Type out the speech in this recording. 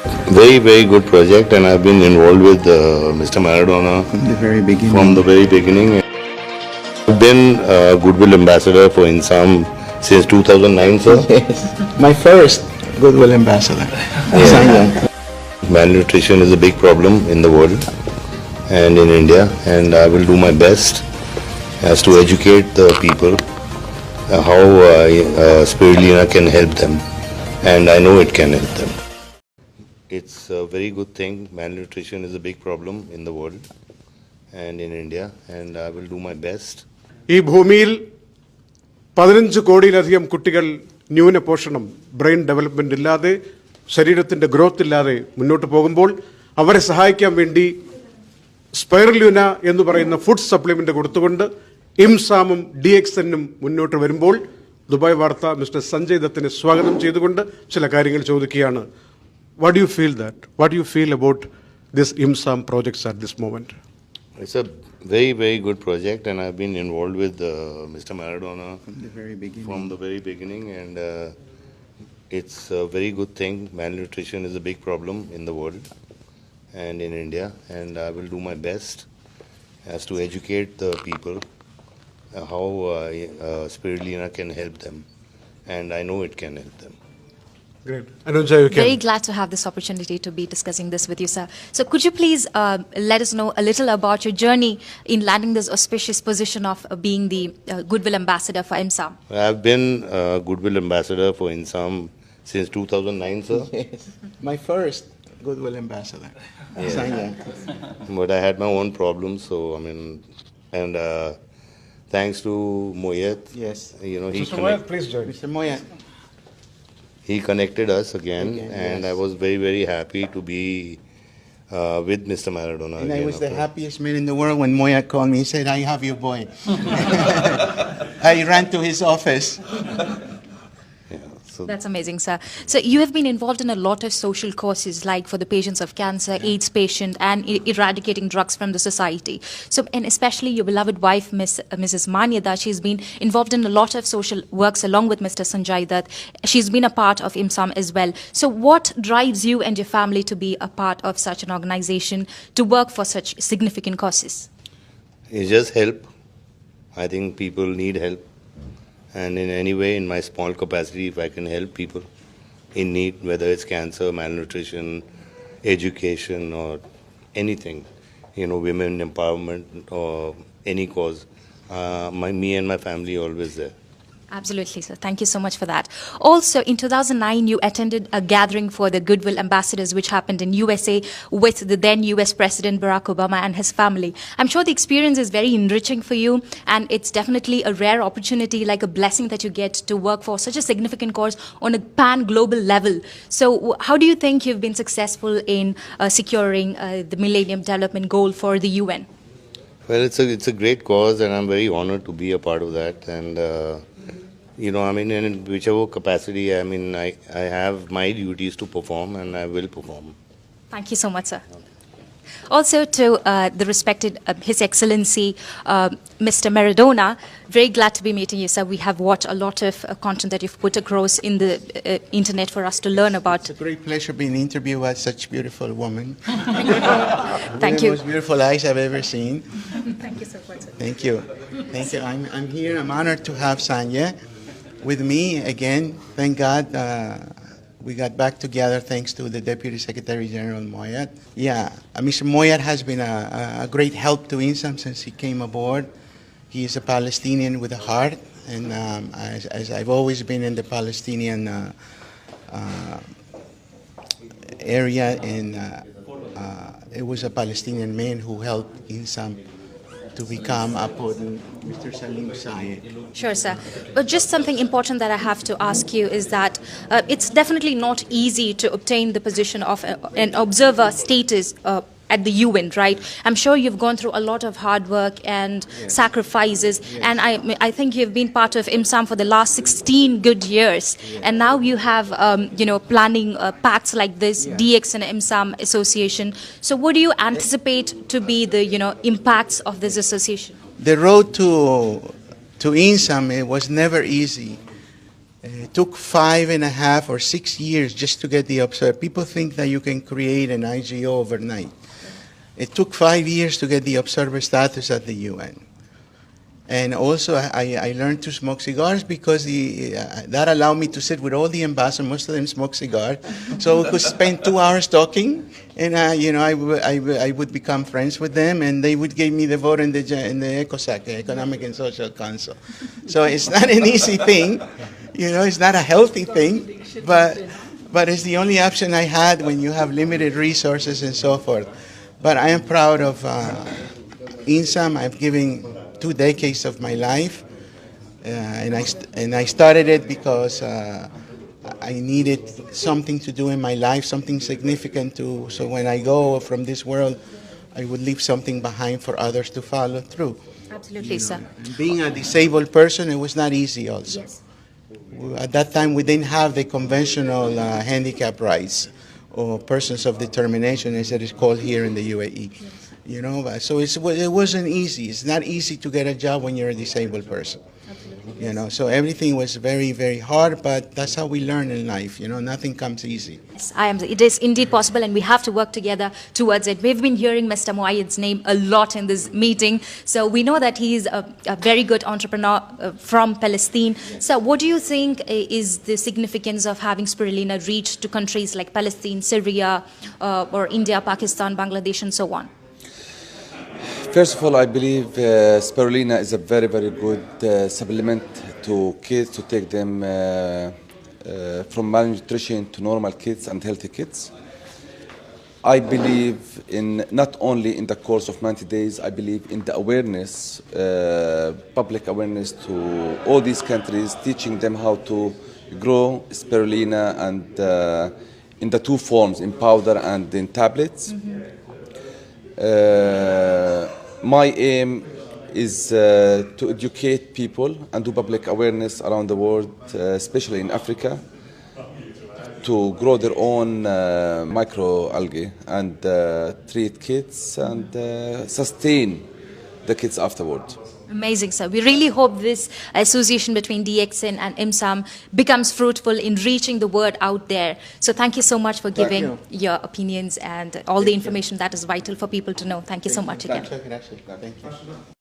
Very, very good project, and I've been involved with Mr. Maradona From the very beginning. from the very beginning. I've been Goodwill Ambassador for IIMSAM since 2009, sir. Yes, my first Goodwill Ambassador. Yeah. Malnutrition is a big problem in the world and in India, and I will do my best as to educate the people how spirulina can help them, and I know it can help them. It's a very good thing. Malnutrition is a big problem in the world and in India, and I will do my best. ഈ ഭൂമിയിൽ 15 കോടിയിലധികം കുട്ടികൾ ന്യൂനപോഷണം brain development ഇല്ലാതെ ശരീരത്തിൻ്റെ growth ഇല്ലാതെ മുന്നോട്ട് പോകുമ്പോൾ അവരെ സഹായിക്കാൻ വേണ്ടി സ്പൈറുലിന എന്ന് പറയുന്ന ഫുഡ് സപ്ലിമെൻ്റ് കൊടുത്തുകൊണ്ട് ഇംസാമും DXNും മുന്നോട്ട് വരുമ്പോൾ ദുബായ് വാർത്ത മിസ്റ്റർ സഞ്ജയ് ദത്തിനെ സ്വാഗതം ചെയ്തുകൊണ്ട് ചില കാര്യങ്ങൾ ചോദിക്കുകയാണ്. What do you feel that? What do you feel about this IIMSAM projects at this moment? It's a very, very good project, and I've been involved with Mr. Maradona From the very beginning. and it's a very good thing. Malnutrition is a big problem in the world and in India, and I will do my best as to educate the people how spirulina can help them, and I know it can help them. Great. Anuja, you can. Very glad to have this opportunity to be discussing this with you, sir. So could you please let us know a little about your journey in landing this auspicious position of being the Goodwill Ambassador for IIMSAM? I've been Goodwill Ambassador for IIMSAM since 2009, sir. Yes, my first Goodwill Ambassador. Yeah. But I had my own problems, so I mean, and thanks to Moyet, Yes. Mr. Moyet, please join. Mr. Moya, he connected us again, and yes. I was very, very happy to be with Mr. Maradona and again. I was the of course. happiest man in the world when Moya called me and said, I have your boy. I ran to his office. Yeah, so That's amazing, sir. So you have been involved in a lot of social causes, like for the patients of cancer, AIDS patient, and eradicating drugs from the society. So, and especially your beloved wife, Mrs. Manyada, she's been involved in a lot of social works along with Mr. Sanjay Dutt. She's been a part of IIMSAM as well. So what drives you and your family to be a part of such an organization, to work for such significant causes? it's just help. I think people need help, and in any way, in my small capacity, if I can help people in need, whether it's cancer, malnutrition, education, or anything, women empowerment or any cause, me and my family are always there. Absolutely, sir. Thank you so much for that. Also, in 2009, you attended a gathering for the Goodwill Ambassadors, which happened in USA with the then US President Barack Obama and his family. I'm sure the experience is very enriching for you, and it's definitely a rare opportunity, like a blessing that you get to work for such a significant cause on a pan-global level. So how do you think you've been successful in securing the Millennium Development Goal for the UN? Well, it's a great cause, and I'm very honored to be a part of that. And I mean, in whichever capacity, I mean, I have my duties to perform, and I will perform. Thank you so much, sir. Also to the respected His Excellency Mr. Maradona, very glad to be meeting you, sir. We have watched a lot of content that you've put across in the internet for us to learn about. It's a great pleasure being interviewed by such beautiful woman. Thank The you. most beautiful eyes I've ever seen. Thank you so much, sir. Thank you. Thank you. I'm here. I'm honored to have Sanya with me again. Thank God we got back together thanks to the Deputy Secretary General Moyet. Yeah, Mr. Moyet has been a great help to IIMSAM since he came aboard. He is a Palestinian with a heart, and as I've always been in the Palestinian area, and it was a Palestinian man who helped IIMSAM to become upon Mr. Salim Sayed. Sure, sir. But just something important that I have to ask you is that it's definitely not easy to obtain the position of an observer status at the UN, right? I'm sure you've gone through a lot of hard work and sacrifices, and I think you've been part of IIMSAM for the last 16 good years, and now you have, planning pacts like this, DX and IIMSAM association. So what do you anticipate to be the, impacts of this association? The road to IIMSAM, it was never easy. It took 5.5 or 6 years just to get the observer. People think that you can create an IGO overnight. It took 5 years to get the observer status at the UN. And also, I learned to smoke cigars because that allowed me to sit with all the ambassadors. Most of them smoke cigars, so we could spend 2 hours talking, and I would become friends with them, and they would give me the vote in the ECOSAC, Economic and Social Council. So it's not an easy thing, it's not a healthy thing, but it's the only option I had when you have limited resources and so forth. But I am proud of IIMSAM. I've given 2 decades of my life, and I started it because I needed something to do in my life, something significant so when I go from this world, I would leave something behind for others to follow through. Absolutely, sir. And being a disabled person, it was not easy also. Yes. At that time, we didn't have the conventional handicap rights or persons of determination, as it is called here in the UAE. So it wasn't easy. It's not easy to get a job when you're a disabled person. So everything was very, very hard, but that's how we learn in life. Nothing comes easy. Yes, it is indeed possible, and we have to work together towards it. We've been hearing Mr. Moayed's name a lot in this meeting, so we know that he is a very good entrepreneur from Palestine. So what do you think is the significance of having Spirulina reach to countries like Palestine, Syria, or India, Pakistan, Bangladesh, and so on? First of all, I believe spirulina is a very, very good supplement to kids to take them from malnutrition to normal kids and healthy kids. I believe in not only in the course of 90 days, I believe in the awareness, public awareness to all these countries, teaching them how to grow spirulina and in the 2 forms, in powder and in tablets. My aim is to educate people and do public awareness around the world, especially in Africa, to grow their own microalgae and treat kids and sustain the kids afterward. Amazing, sir. We really hope this association between DXN and IIMSAM becomes fruitful in reaching the word out there. So thank you so much for giving your opinions and all the information that is vital for people to know. Thank you so much again. Thank you.